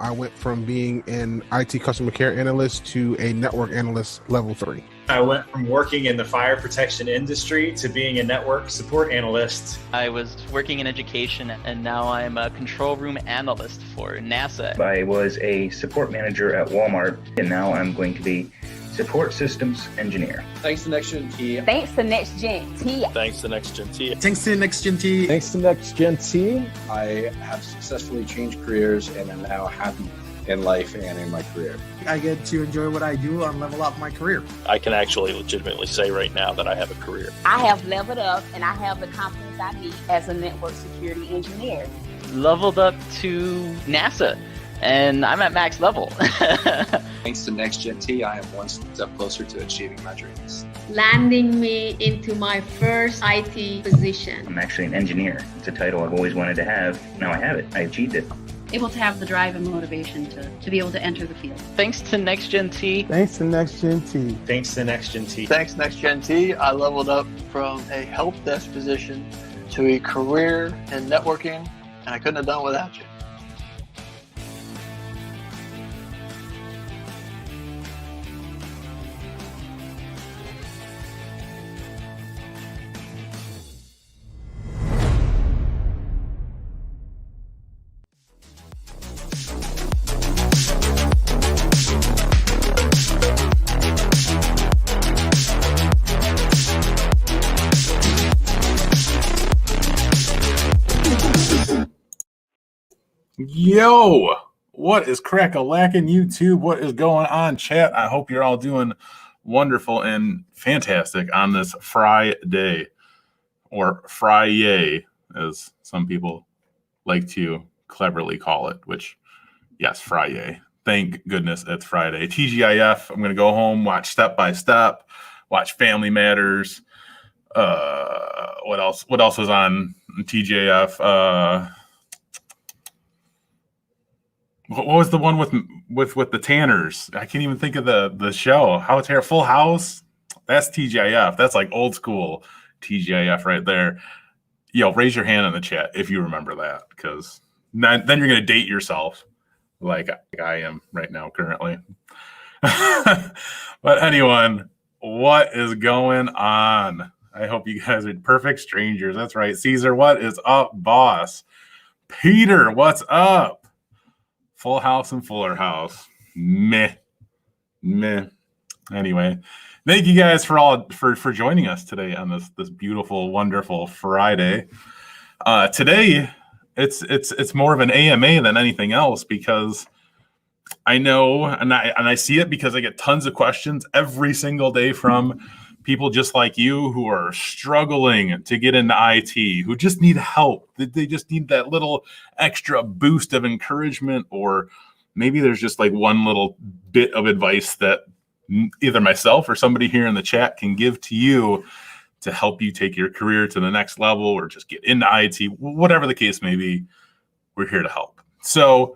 I went from being an IT customer care analyst to a network analyst level 3. I went from working in the fire protection industry to being a network support analyst. I was working in education, and now I'm a control room analyst for NASA. I was a support manager at Walmart, and now I'm going to be support systems engineer. Thanks to NextGen T. Thanks to NextGen T. Thanks to NextGen T. Thanks to NextGen T. Thanks to NextGen T. I have successfully changed careers and am now happy in life and in my career. I get to enjoy what I do and level up my career. I can actually legitimately say right now that I have a career. I have leveled up and I have the confidence I need as a network security engineer. Leveled up to NASA, and I'm at max level. Thanks to NextGen T, I am one step closer to achieving my dreams. Landing me into my first IT position. I'm actually an engineer. It's a title I've always wanted to have. Now I have it. I achieved it. Able to have the drive and motivation to be able to enter the field. Thanks to NextGen T. Thanks to NextGen T. Thanks to NextGen T. Thanks NextGen T. I leveled up from a help desk position to a career in networking, and I couldn't have done it without you. Yo, what is crack-a-lackin' YouTube? What is going on, chat? I hope you're all doing wonderful and fantastic on this Friday, or Friday, as some people like to cleverly call it, which, yes, Friday. Thank goodness it's Friday. TGIF, I'm going to go home, watch Step by Step, watch Family Matters. What else? What else was on TGIF? What was the one with the Tanners? I can't even think of the show. How it's here, Full House. That's TGIF. That's like old school TGIF right there. Yo, raise your hand in the chat if you remember that, because then you're gonna date yourself like I am right now currently. But anyone, what is going on? I hope you guys are perfect strangers. That's right. Caesar, what is up, boss? Peter, what's up? Full House and Fuller House. Meh. Anyway, thank you guys for joining us today on this beautiful, wonderful Friday. Today, it's more of an AMA than anything else, because I know and I see it because I get tons of questions every single day from people just like you who are struggling to get into IT, who just need help. They just need that little extra boost of encouragement, or maybe there's just like one little bit of advice that either myself or somebody here in the chat can give to you to help you take your career to the next level, or just get into IT, whatever the case may be. We're here to help. So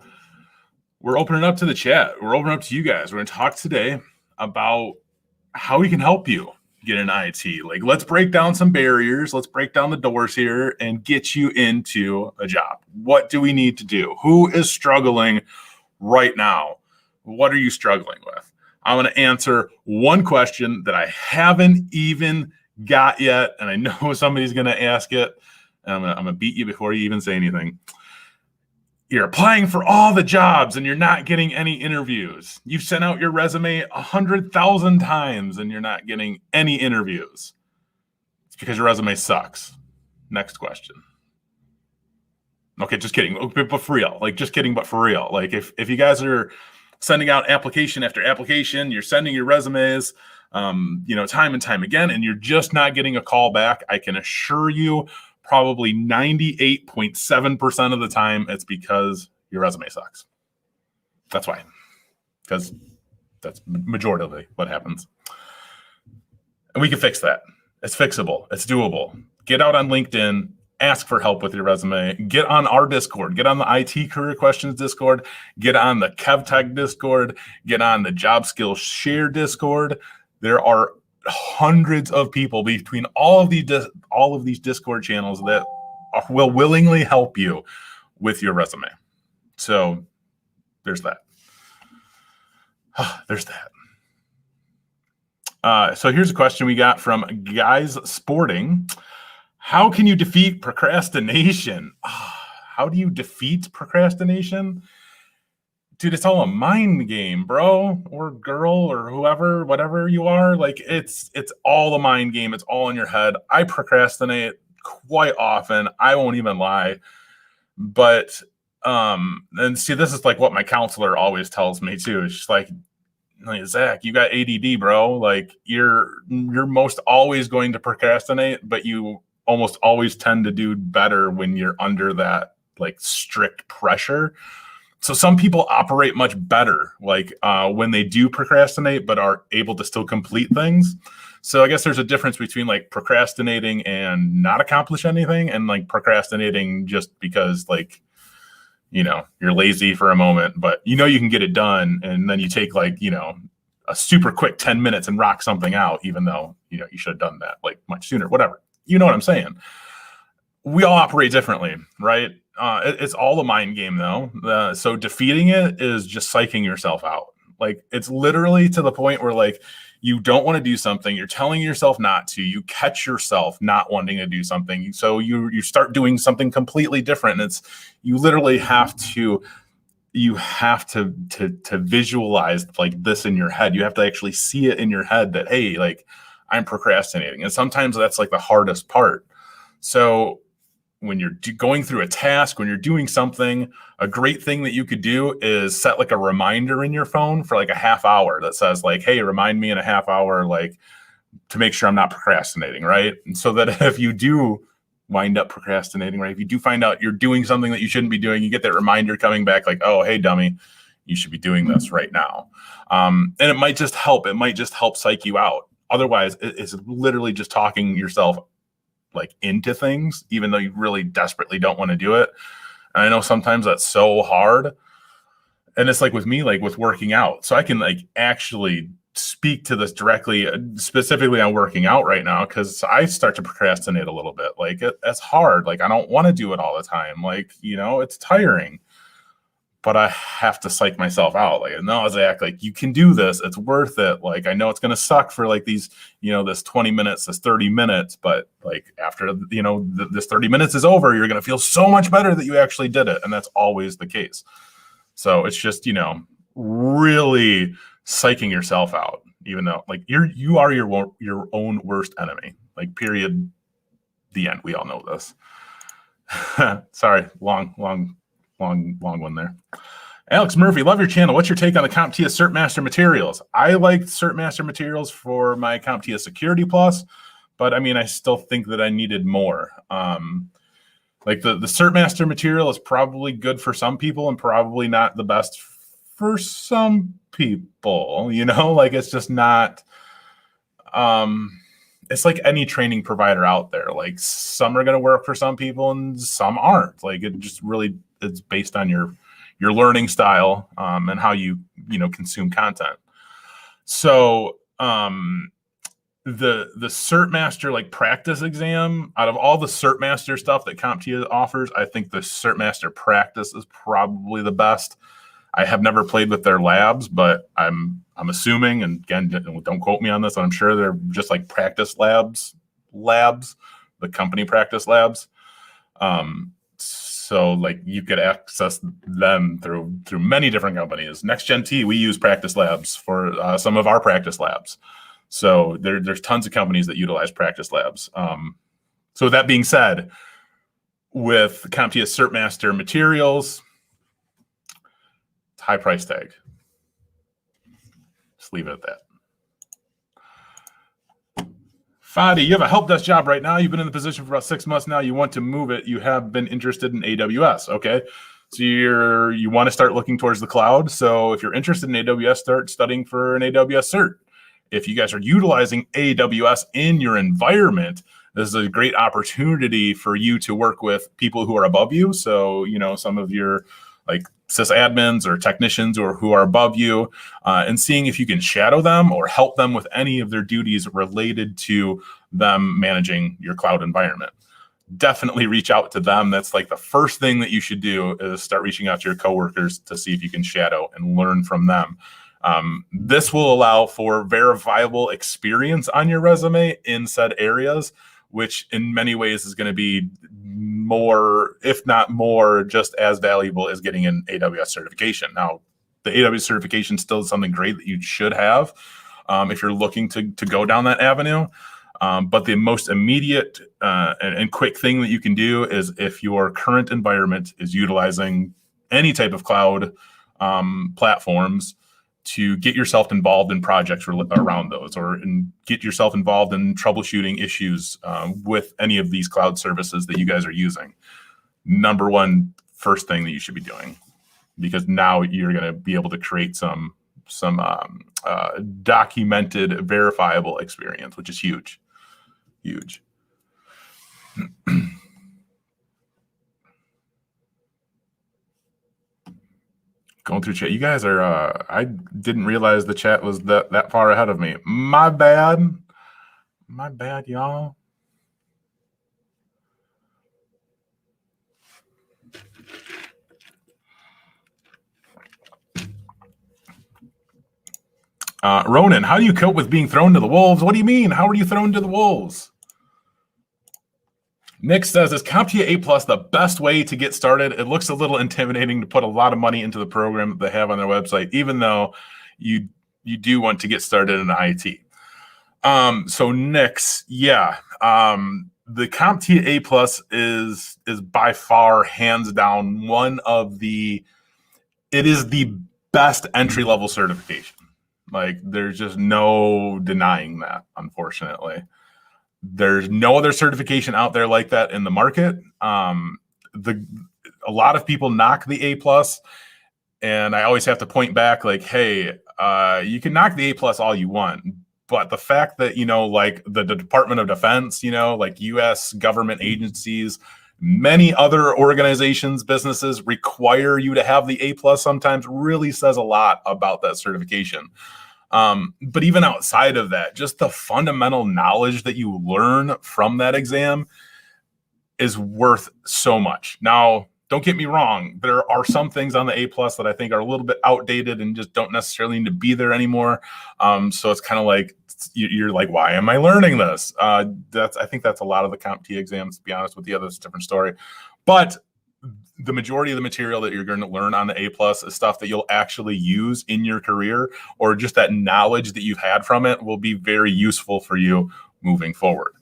we're opening up to the chat. We're opening up to you guys. We're going to talk today about how we can help you get in IT. Like, let's break down some barriers. Let's break down the doors here and get you into a job. What do we need to do? Who is struggling right now? What are you struggling with? I'm going to answer one question that I haven't even got yet, and I know somebody's going to ask it, and I'm going to beat you before you even say anything. You're applying for all the jobs and you're not getting any interviews. You've sent out your resume 100,000 times and you're not getting any interviews. It's because your resume sucks. Next question. Okay, just kidding. But for real, like, just kidding, but for real. Like, if you guys are sending out application after application, you're sending your resumes, time and time again, and you're just not getting a call back, I can assure you, probably 98.7% of the time, it's because your resume sucks. That's why. Because that's majority what happens. And we can fix that. It's fixable. It's doable. Get out on LinkedIn. Ask for help with your resume. Get on our Discord. Get on the IT Career Questions Discord. Get on the KevTech Discord. Get on the Job Skills Share Discord. There are hundreds of people between all of these Discord channels that will willingly help you with your resume. So there's that. There's that. So here's a question we got from Guys Sporting. How can you defeat procrastination? How do you defeat procrastination? Dude, it's all a mind game, bro, or girl, or whoever, whatever you are. Like it's all a mind game. It's all in your head. I procrastinate quite often. I won't even lie. But and see, this is like what my counselor always tells me too. It's just like, Zach, you got ADD, bro. Like you're most always going to procrastinate, but you almost always tend to do better when you're under that like strict pressure. So some people operate much better, like when they do procrastinate, but are able to still complete things. So I guess there's a difference between like procrastinating and not accomplish anything, and like procrastinating just because like, you know, you're lazy for a moment, but you know you can get it done, and then you take like, you know, a super quick 10 minutes and rock something out, even though, you know, you should have done that like much sooner, whatever. You know what I'm saying? We all operate differently, right? It's all a mind game though. So defeating it is just psyching yourself out. Like it's literally to the point where like you don't want to do something, you're telling yourself not to, you catch yourself not wanting to do something. So you start doing something completely different. And you literally have to visualize like this in your head. You have to actually see it in your head that, hey, like I'm procrastinating. And sometimes that's like the hardest part. So when you're going through a task, when you're doing something, a great thing that you could do is set like a reminder in your phone for like a half hour that says like, hey, remind me in a half hour, like to make sure I'm not procrastinating, right? And so that if you do wind up procrastinating, right, if you do find out you're doing something that you shouldn't be doing, you get that reminder coming back like, oh, hey, dummy, you should be doing this right now. And it might just help. It might just help psych you out. Otherwise, it's literally just talking yourself like into things, even though you really desperately don't want to do it. And I know sometimes that's so hard. And it's like with me, like with working out. So I can like actually speak to this directly, specifically on working out right now, because I start to procrastinate a little bit. Like it's hard. Like I don't want to do it all the time. Like, you know, it's tiring. But I have to psych myself out. Like, no, Zach, like you can do this. It's worth it. Like, I know it's going to suck for like these, you know, this 20 minutes, this 30 minutes, but like after, you know, this 30 minutes is over, you're going to feel so much better that you actually did it. And that's always the case. So it's just, you know, really psyching yourself out, even though like you are your own worst enemy, like period, the end. We all know this. Sorry, long one there. Alex Murphy, love your channel. What's your take on the CompTIA Cert Master materials? I like Cert Master materials for my CompTIA Security Plus, but I mean, I still think that I needed more. Like the Cert Master material is probably good for some people and probably not the best for some people, you know, like it's just not, it's like any training provider out there. Like some are going to work for some people and some aren't. Like it just really, it's based on your learning style and how you consume content. So the Cert Master like practice exam, out of all the Cert Master stuff that CompTIA offers, I think the Cert Master practice is probably the best. I have never played with their labs, but I'm assuming, and again, don't quote me on this, I'm sure they're just like practice labs, the company practice labs. So like you could access them through many different companies. NextGen-T, we use practice labs for some of our practice labs. So there's tons of companies that utilize practice labs. So with that being said, with CompTIA Cert Master materials, it's high price tag. Just leave it at that. Fadi, you have a help desk job right now. You've been in the position for about 6 months now. You want to move it. You have been interested in AWS. Okay. So you want to start looking towards the cloud. So if you're interested in AWS, start studying for an AWS cert. If you guys are utilizing AWS in your environment, this is a great opportunity for you to work with people who are above you. So, you know, some of your like sysadmins or technicians or who are above you, and seeing if you can shadow them or help them with any of their duties related to them managing your cloud environment. definitely reach out to them. That's like the first thing that you should do, is start reaching out to your coworkers to see if you can shadow and learn from them. This will allow for verifiable experience on your resume in said areas, which in many ways is going to be more, if not more, just as valuable as getting an AWS certification. Now, the AWS certification still is something great that you should have if you're looking to go down that avenue. But the most immediate and quick thing that you can do is, if your current environment is utilizing any type of cloud platforms, to get yourself involved in projects around those, or get yourself involved in troubleshooting issues with any of these cloud services that you guys are using. Number one, first thing that you should be doing, because now you're going to be able to create some documented, verifiable experience, which is huge. Going through chat. You guys are, I didn't realize the chat was that far ahead of me. My bad, y'all. Ronan, how do you cope with being thrown to the wolves? What do you mean? How are you thrown to the wolves? Nick says, is CompTIA A+ the best way to get started? It looks a little intimidating to put a lot of money into the program that they have on their website, even though you do want to get started in IT. So Nick's, yeah. The CompTIA A+ is by far, hands down, it is the best entry-level certification. Like, there's just no denying that, unfortunately. There's no other certification out there like that in the market. A lot of people knock the A+, and I always have to point back, like, hey, you can knock the A+ all you want, but the fact that, like the Department of Defense, like U.S. government agencies, many other organizations, businesses require you to have the A+ sometimes, really says a lot about that certification. But even outside of that, just the fundamental knowledge that you learn from that exam is worth so much. Now, don't get me wrong. There are some things on the A+ that I think are a little bit outdated and just don't necessarily need to be there anymore. So it's kind of like, you're like, why am I learning this? I think that's a lot of the CompTIA exams, to be honest with you. That's a different story. But the majority of the material that you're going to learn on the A+ is stuff that you'll actually use in your career, or just that knowledge that you've had from it will be very useful for you moving forward.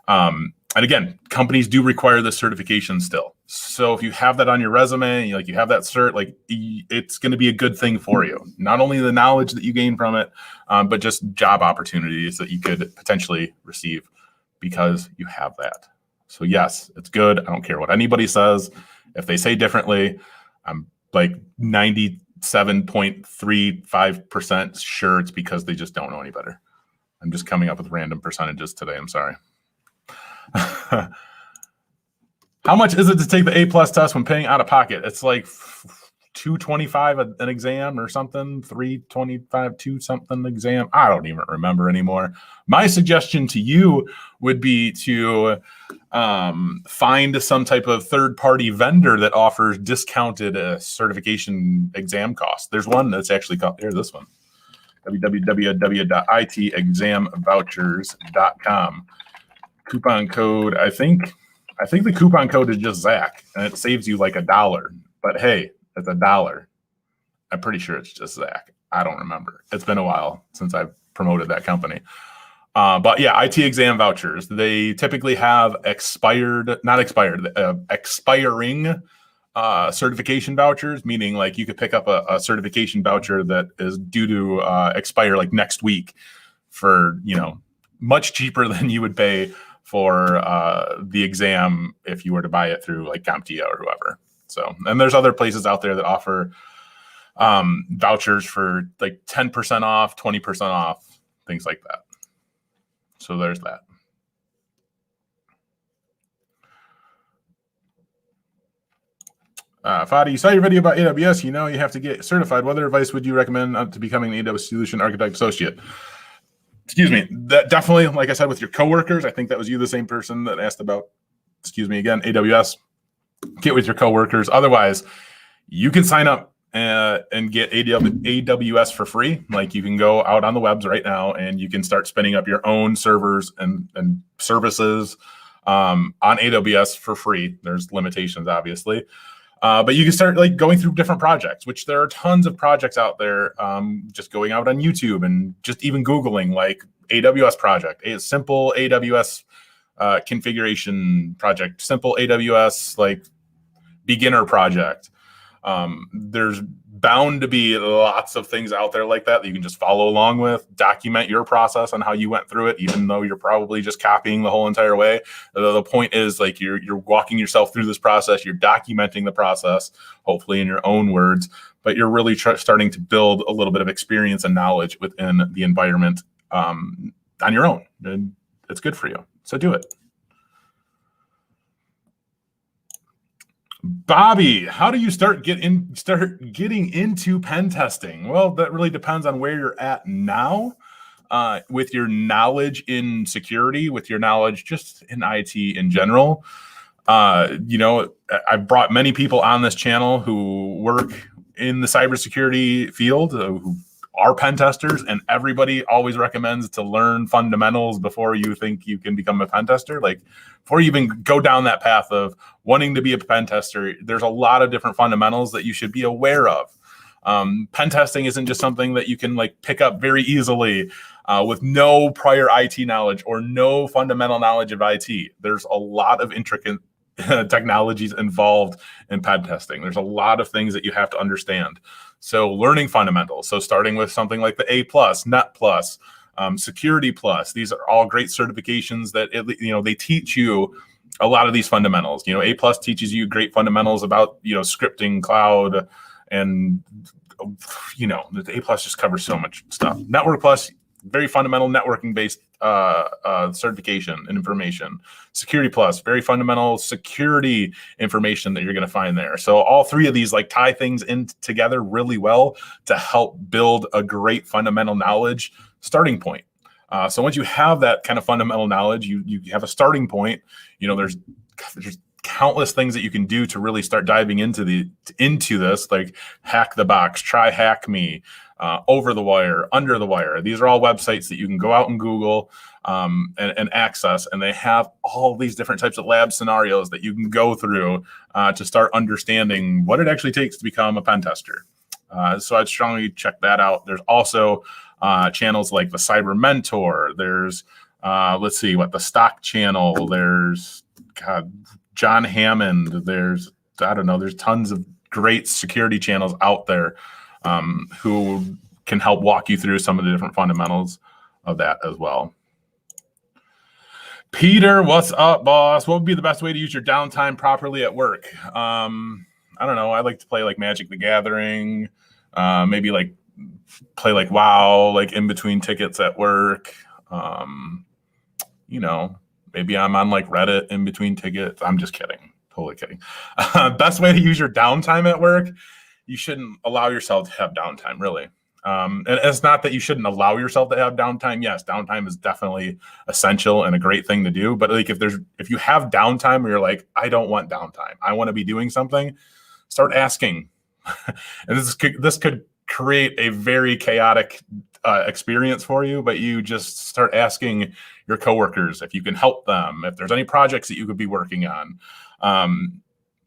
And again, companies do require this certification still. So if you have that on your resume, you have that cert, like, it's going to be a good thing for you. Not only the knowledge that you gain from it, but just job opportunities that you could potentially receive because you have that. So yes, it's good. I don't care what anybody says. If they say differently, I'm like 97.35% sure it's because they just don't know any better. I'm just coming up with random percentages today. I'm sorry. How much is it to take the A+ test when paying out of pocket? It's like $225 an exam or something, $325, $2 something exam. I don't even remember anymore. My suggestion to you would be to find some type of third-party vendor that offers discounted certification exam costs. There's one that's actually called, here's this one, www.itexamvouchers.com. Coupon code, I think the coupon code is just Zach, and it saves you like $1. But hey, it's $1. I'm pretty sure it's just Zach. I don't remember. It's been a while since I've promoted that company. But yeah, IT exam vouchers. They typically have expiring certification vouchers, meaning like you could pick up a certification voucher that is due to expire like next week for, much cheaper than you would pay for the exam if you were to buy it through like CompTIA or whoever. So, and there's other places out there that offer vouchers for like 10% off, 20% off, things like that. So there's that. Fadi, you saw your video about AWS. You have to get certified. What other advice would you recommend to becoming an AWS Solution Architect Associate? Excuse me. That definitely, like I said, with your coworkers, I think that was you, the same person that asked about AWS. Get with your coworkers. Otherwise, you can sign up and get AWS for free. Like, you can go out on the webs right now and you can start spinning up your own servers and services on AWS for free. There's limitations, obviously. But you can start like going through different projects, which there are tons of projects out there. Just going out on YouTube and just even Googling like AWS project, a simple AWS configuration project, simple AWS like beginner project. There's bound to be lots of things out there like that you can just follow along with, document your process on how you went through it, even though you're probably just copying the whole entire way. The point is like you're walking yourself through this process, you're documenting the process, hopefully in your own words, but you're really starting to build a little bit of experience and knowledge within the environment on your own. And it's good for you. So do it. Bobby, how do you start getting into pen testing? Well, that really depends on where you're at now with your knowledge in security, with your knowledge just in IT in general. I've brought many people on this channel who work in the cybersecurity field who are pen testers, and everybody always recommends to learn fundamentals before you think you can become a pen tester. Like, before you even go down that path of wanting to be a pen tester, there's a lot of different fundamentals that you should be aware of. Pen testing isn't just something that you can like pick up very easily with no prior IT knowledge or no fundamental knowledge of IT. There's a lot of intricate technologies involved in pen testing. There's a lot of things that you have to understand. So learning fundamentals. So starting with something like the A+, Net+, Security+. These are all great certifications that they teach you a lot of these fundamentals. A+ teaches you great fundamentals about scripting, cloud, and the A+ just covers so much stuff. Network+, very fundamental networking based certification and information. Security+, very fundamental security information that you're going to find there. So all three of these like tie things in together really well to help build a great fundamental knowledge starting point. So once you have that kind of fundamental knowledge, you have a starting point. There's countless things that you can do to really start diving into this, like Hack the Box, Try Hack Me, Over the Wire, Under the Wire. These are all websites that you can go out and Google and access, and they have all these different types of lab scenarios that you can go through to start understanding what it actually takes to become a pen tester. So I'd strongly check that out. There's also channels like the Cyber Mentor. There's the Stock Channel. There's John Hammond. There's tons of great security channels out there who can help walk you through some of the different fundamentals of that as well. Peter, what's up, boss? What would be the best way to use your downtime properly at work? I don't know. I like to play like Magic the Gathering, maybe like play like WoW, like in between tickets at work. Maybe I'm on like Reddit in between tickets. I'm just kidding. Totally kidding. Best way to use your downtime at work. You shouldn't allow yourself to have downtime, really. And it's not that you shouldn't allow yourself to have downtime. Yes, downtime is definitely essential and a great thing to do. But like if you have downtime where you're like, I don't want downtime, I want to be doing something, start asking. And this could create a very chaotic experience for you, but you just start asking your coworkers if you can help them, if there's any projects that you could be working on.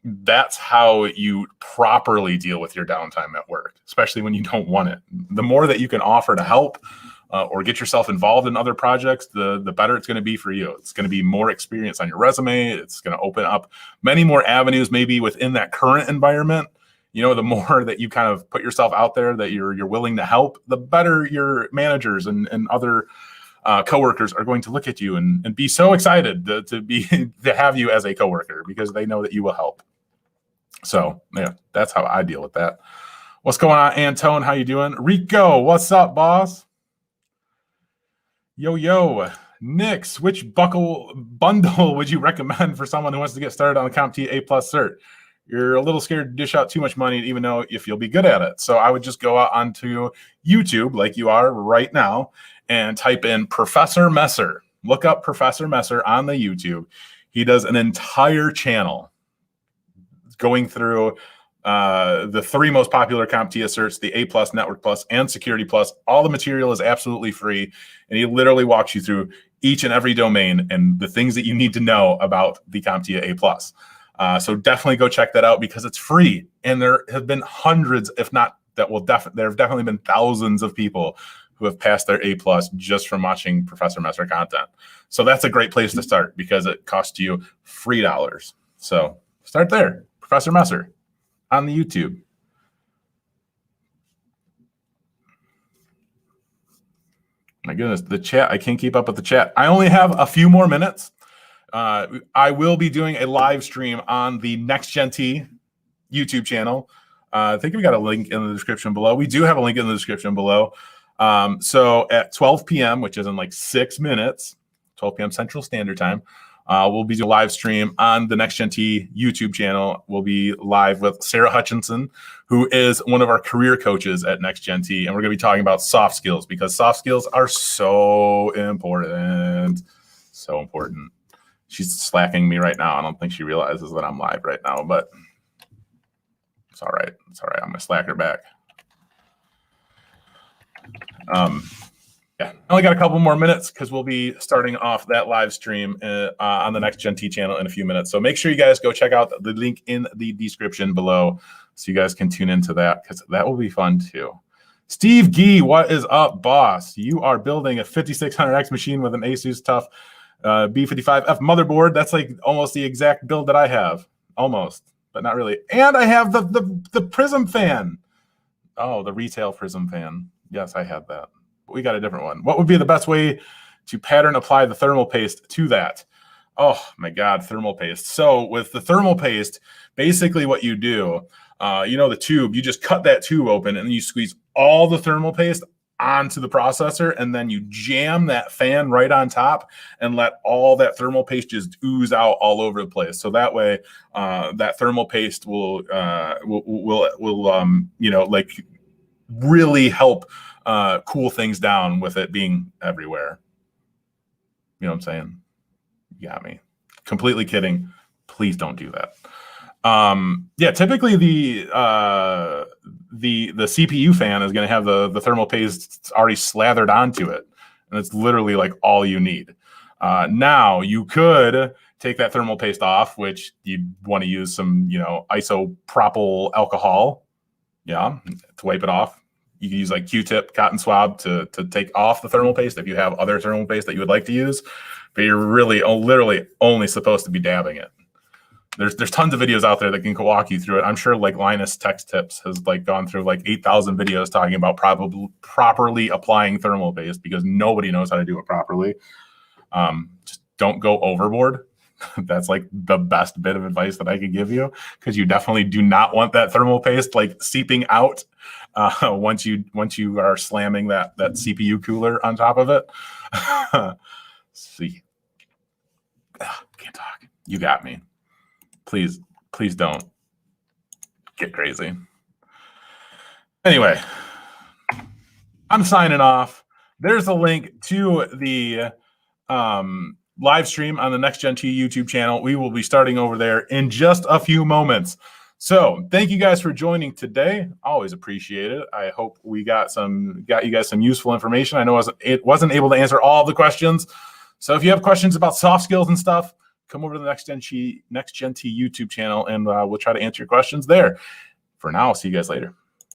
That's how you properly deal with your downtime at work, especially when you don't want it. The more that you can offer to help or get yourself involved in other projects, the better it's going to be for you. It's going to be more experience on your resume. It's going to open up many more avenues maybe within that current environment. The more that you kind of put yourself out there, that you're willing to help, the better your managers and other coworkers are going to look at you and be so excited to have you as a coworker because they know that you will help. So yeah, that's how I deal with that. What's going on, Antone? How you doing? Rico, what's up, boss? Yo, Nix, which bundle would you recommend for someone who wants to get started on the CompTIA A+ cert? You're a little scared to dish out too much money, even though if you'll be good at it. So I would just go out onto YouTube like you are right now and type in Professor Messer. Look up Professor Messer on the YouTube. He does an entire channel going through the 3 most popular CompTIA certs, the A+, Network Plus, and Security Plus. All the material is absolutely free, and he literally walks you through each and every domain and the things that you need to know about the CompTIA A+. So definitely go check that out because it's free, and there have been hundreds, if not there have definitely been thousands of people who have passed their A+ just from watching Professor Messer content. So that's a great place to start because it costs you free dollars. So start there, Professor Messer on the YouTube. My goodness, the chat, I can't keep up with the chat. I only have a few more minutes. I will be doing a live stream on the NextGen YouTube channel. I think we got a link in the description below. We do have a link in the description below. So at 12 p.m., which is in like 6 minutes, 12 p.m. Central Standard Time, we'll be doing a live stream on the NextGen YouTube channel. We'll be live with Sarah Hutchinson, who is one of our career coaches at NextGen, and we're going to be talking about soft skills because soft skills are so important. So important. She's slacking me right now. I don't think she realizes that I'm live right now, but it's all right. It's all right. I'm going to slack her back. Yeah, I only got a couple more minutes because we'll be starting off that live stream on the NextGen channel in a few minutes. So make sure you guys go check out the link in the description below so you guys can tune into that because that will be fun too. Steve Gee, what is up, boss? You are building a 5600X machine with an Asus TUF B55F motherboard. That's like almost the exact build that I have. Almost, but not really. And I have the Prism fan. Oh, the retail Prism fan. Yes, I had that. But we got a different one. What would be the best way to pattern apply the thermal paste to that? Oh my God, thermal paste. So with the thermal paste, basically what you do, you know the tube, you just cut that tube open and then you squeeze all the thermal paste onto the processor, and then you jam that fan right on top and let all that thermal paste just ooze out all over the place. So that way, that thermal paste will you know, like really help cool things down with it being everywhere. You know what I'm saying? You got me. Completely kidding. Please don't do that. Yeah, typically the CPU fan is going to have the thermal paste already slathered onto it, and it's literally like all you need. Now you could take that thermal paste off, which you'd want to use some, you know, isopropyl alcohol, yeah, to wipe it off. You can use like Q-tip, cotton swab to take off the thermal paste if you have other thermal paste that you would like to use, but you're really literally only supposed to be dabbing it. There's tons of videos out there that can walk you through it. I'm sure like Linus Tech Tips has like gone through like 8,000 videos talking about properly applying thermal paste because nobody knows how to do it properly. Just don't go overboard. That's like the best bit of advice that I could give you because you definitely do not want that thermal paste like seeping out once you are slamming that CPU cooler on top of it. See, can't talk. You got me. Please don't get crazy. Anyway, I'm signing off. There's a link to the live stream on the NextGen YouTube channel. We will be starting over there in just a few moments. So thank you guys for joining today. Always appreciate it. I hope we got you guys some useful information. I know it wasn't able to answer all the questions. So if you have questions about soft skills and stuff, come over to the NextGen YouTube channel and we'll try to answer your questions there. For now, I'll see you guys later.